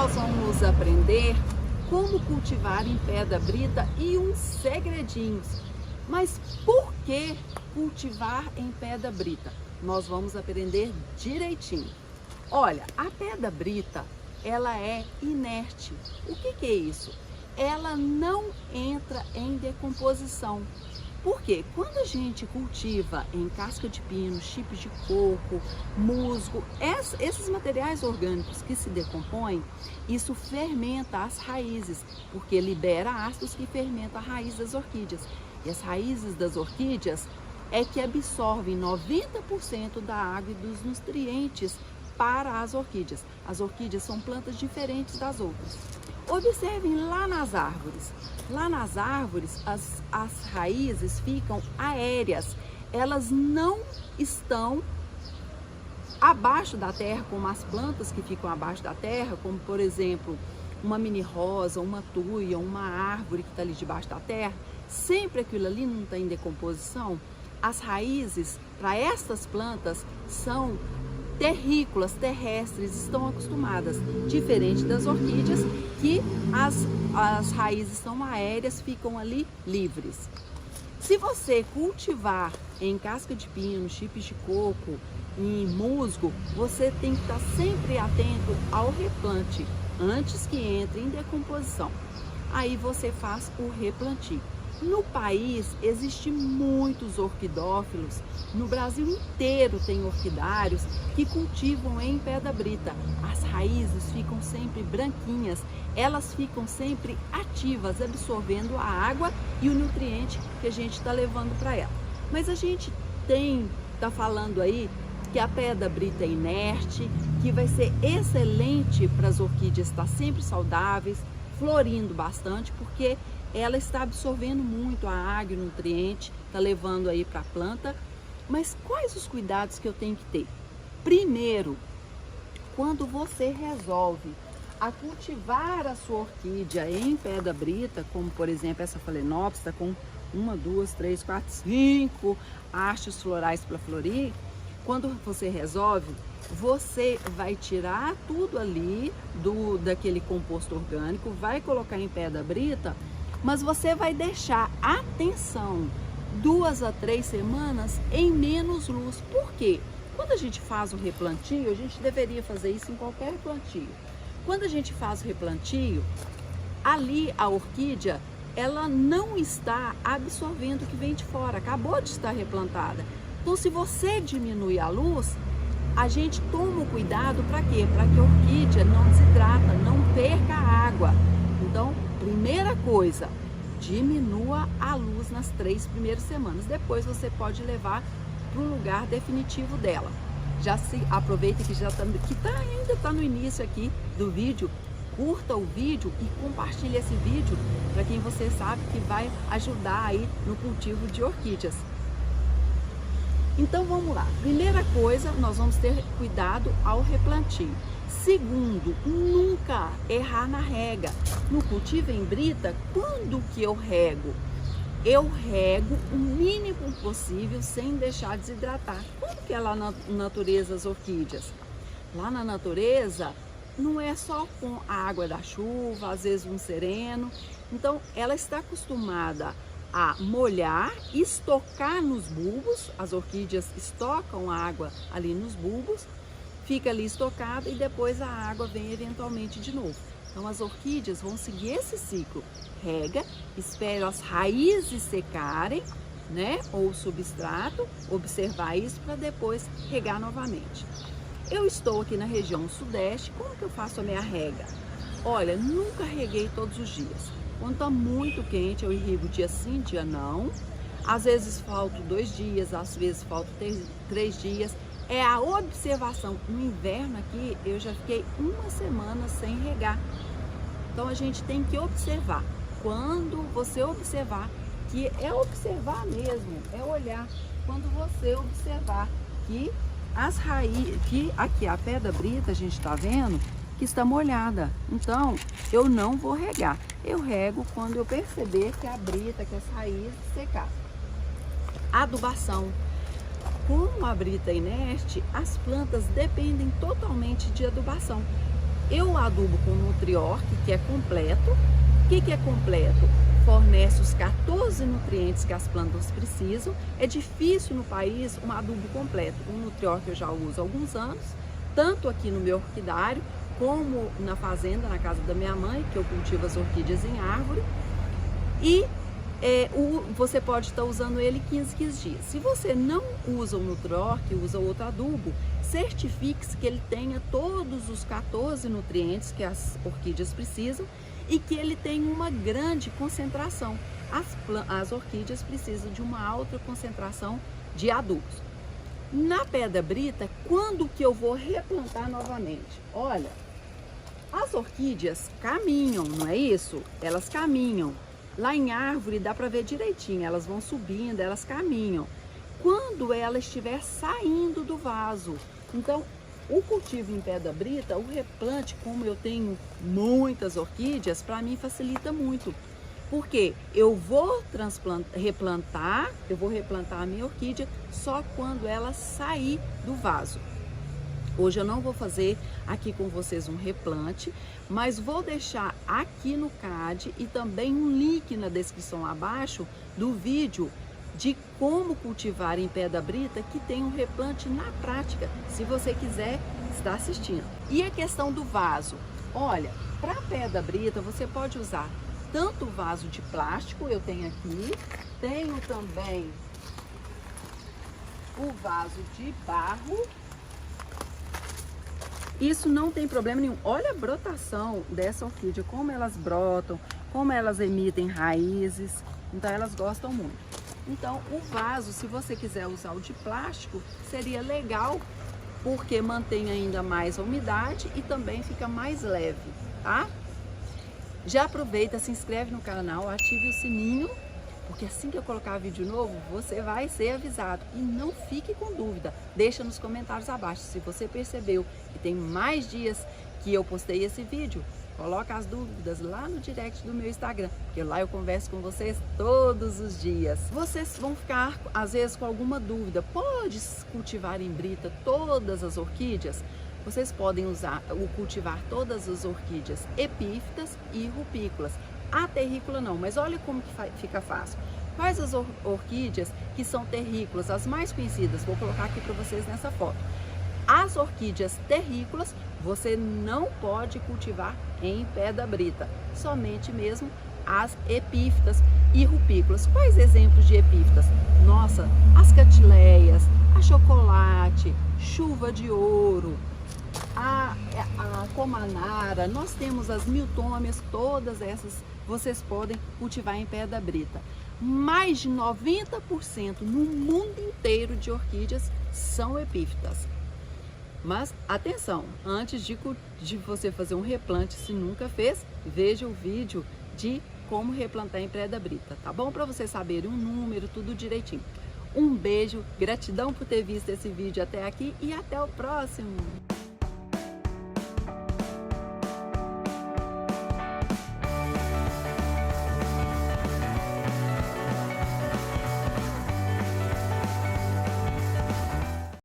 nós vamos aprender como cultivar em pedra brita e uns segredinhos. Mas por que cultivar em pedra brita? Nós vamos aprender direitinho. Olha, a pedra brita, ela é inerte. O que é isso? Ela não entra em decomposição. Por quê? Quando a gente cultiva em casca de pino, chips de coco, musgo, esses materiais orgânicos que se decompõem, isso fermenta as raízes, porque libera ácidos que fermentam a raiz das orquídeas. E as raízes das orquídeas é que absorvem 90% da água e dos nutrientes para as orquídeas. As orquídeas são plantas diferentes das outras. Observem lá nas árvores. Lá nas árvores, as raízes ficam aéreas. Elas não estão abaixo da terra, como as plantas que ficam abaixo da terra, como por exemplo, uma mini rosa, uma tuia, uma árvore que está ali debaixo da terra. Sempre aquilo ali não está em decomposição. As raízes para estas plantas são terrícolas, terrestres, estão acostumadas, diferente das orquídeas, que as raízes são aéreas, ficam ali livres. Se você cultivar em casca de pino, chips de coco, em musgo, você tem que estar sempre atento ao replante, antes que entre em decomposição. Aí você faz o replantio. No país existem muitos orquidófilos, no Brasil inteiro tem orquidários que cultivam em pedra brita. As raízes ficam sempre branquinhas, elas ficam sempre ativas, absorvendo a água e o nutriente que a gente está levando para ela. Mas a gente está falando aí que a pedra brita é inerte, que vai ser excelente para as orquídeas estar sempre saudáveis, florindo bastante, porque ela está absorvendo muito a água e o nutriente, está levando aí para a planta. Mas quais os cuidados que eu tenho que ter? Primeiro, quando você resolve a cultivar a sua orquídea em pedra brita, como por exemplo essa Phalaenopsis, está com 1, 2, 3, 4, 5 hastes florais para florir. Quando você resolve, você vai tirar tudo ali daquele composto orgânico, vai colocar em pedra brita, mas você vai deixar atenção 2 a 3 semanas em menos luz. Por quê? Quando a gente faz o replantio, a gente deveria fazer isso em qualquer plantio. Quando a gente faz o replantio, ali a orquídea, ela não está absorvendo o que vem de fora, acabou de estar replantada. Então, se você diminuir a luz, a gente toma o cuidado para quê? Para que a orquídea não desidrata, não perca água. Então, primeira coisa, diminua a luz nas 3 primeiras semanas. Depois você pode levar para o lugar definitivo dela. Já se aproveita que ainda está no início aqui do vídeo, curta o vídeo e compartilhe esse vídeo para quem você sabe que vai ajudar aí no cultivo de orquídeas. Então vamos lá. Primeira coisa, nós vamos ter cuidado ao replantio. Segundo, nunca errar na rega. No cultivo em brita, quando que eu rego? Eu rego o mínimo possível sem deixar desidratar. Como que é lá na natureza as orquídeas? Lá na natureza não é só com a água da chuva, às vezes um sereno. Então ela está acostumada a molhar, estocar nos bulbos. As orquídeas estocam a água ali nos bulbos, fica ali estocada e depois a água vem eventualmente de novo. Então as orquídeas vão seguir esse ciclo. Rega, espera as raízes secarem, né? Ou o substrato, observar isso para depois regar novamente. Eu estou aqui na região sudeste, como que eu faço a minha rega? Olha, nunca reguei todos os dias. Quando está muito quente, eu irrigo dia sim, dia não. Às vezes falto 2 dias, às vezes falto 3 dias. É a observação. No inverno aqui, eu já fiquei 1 semana sem regar. Então a gente tem que observar. Quando você observar, que é observar mesmo, é olhar. Quando você observar que as raízes, que aqui a pedra brita, a gente está vendo que está molhada. Então eu não vou regar. Eu rego quando eu perceber que a brita, que as raízes secar. Adubação. Como a brita é inerte, as plantas dependem totalmente de adubação. Eu adubo com Nutriorc, que é completo. O que é completo? Fornece os 14 nutrientes que as plantas precisam. É difícil no país um adubo completo. O Nutriorc eu já uso há alguns anos, tanto aqui no meu orquidário, como na fazenda, na casa da minha mãe, que eu cultivo as orquídeas em árvore. E você pode estar usando ele 15 dias. Se você não usa o Nutriorc, usa outro adubo, certifique-se que ele tenha todos os 14 nutrientes que as orquídeas precisam e que ele tenha uma grande concentração. As orquídeas precisam de uma alta concentração de adubos. Na pedra brita, quando que eu vou replantar novamente? Olha, as orquídeas caminham, não é isso? Elas caminham. Lá em árvore dá para ver direitinho, elas vão subindo, elas caminham. Quando ela estiver saindo do vaso, então o cultivo em pedra brita, o replante, como eu tenho muitas orquídeas, para mim facilita muito. Porque eu vou replantar a minha orquídea só quando ela sair do vaso. Hoje eu não vou fazer aqui com vocês um replante, mas vou deixar aqui no card e também um link na descrição abaixo do vídeo de como cultivar em pedra brita, que tem um replante na prática, se você quiser estar assistindo. E a questão do vaso, olha, para pedra brita você pode usar tanto vaso de plástico, eu tenho aqui, tenho também o vaso de barro. Isso não tem problema nenhum. Olha a brotação dessa orquídea, como elas brotam, como elas emitem raízes, então elas gostam muito. Então o vaso, se você quiser usar o de plástico, seria legal, porque mantém ainda mais a umidade e também fica mais leve, tá? Já aproveita, se inscreve no canal, ative o sininho, porque assim que eu colocar vídeo novo, você vai ser avisado. E não fique com dúvida, deixa nos comentários abaixo. Se você percebeu que tem mais dias que eu postei esse vídeo, coloca as dúvidas lá no direct do meu Instagram, porque lá eu converso com vocês todos os dias. Vocês vão ficar, às vezes, com alguma dúvida. Pode cultivar em brita todas as orquídeas? Vocês podem cultivar todas as orquídeas epífitas e rupícolas. A terrícola não, mas olha como que fica fácil. Quais as orquídeas que são terrícolas, as mais conhecidas? Vou colocar aqui para vocês nessa foto. As orquídeas terrícolas você não pode cultivar em pedra brita, somente mesmo as epífitas e rupícolas. Quais exemplos de epífitas? Nossa, as catileias, a chocolate, chuva de ouro, a comanara, nós temos as miltômias, todas essas vocês podem cultivar em pedra brita. Mais de 90% no mundo inteiro de orquídeas são epífitas. Mas atenção, antes de você fazer um replante, se nunca fez, veja o vídeo de como replantar em pedra brita, tá bom? Para vocês saberem um número, tudo direitinho. Um beijo, gratidão por ter visto esse vídeo até aqui e até o próximo!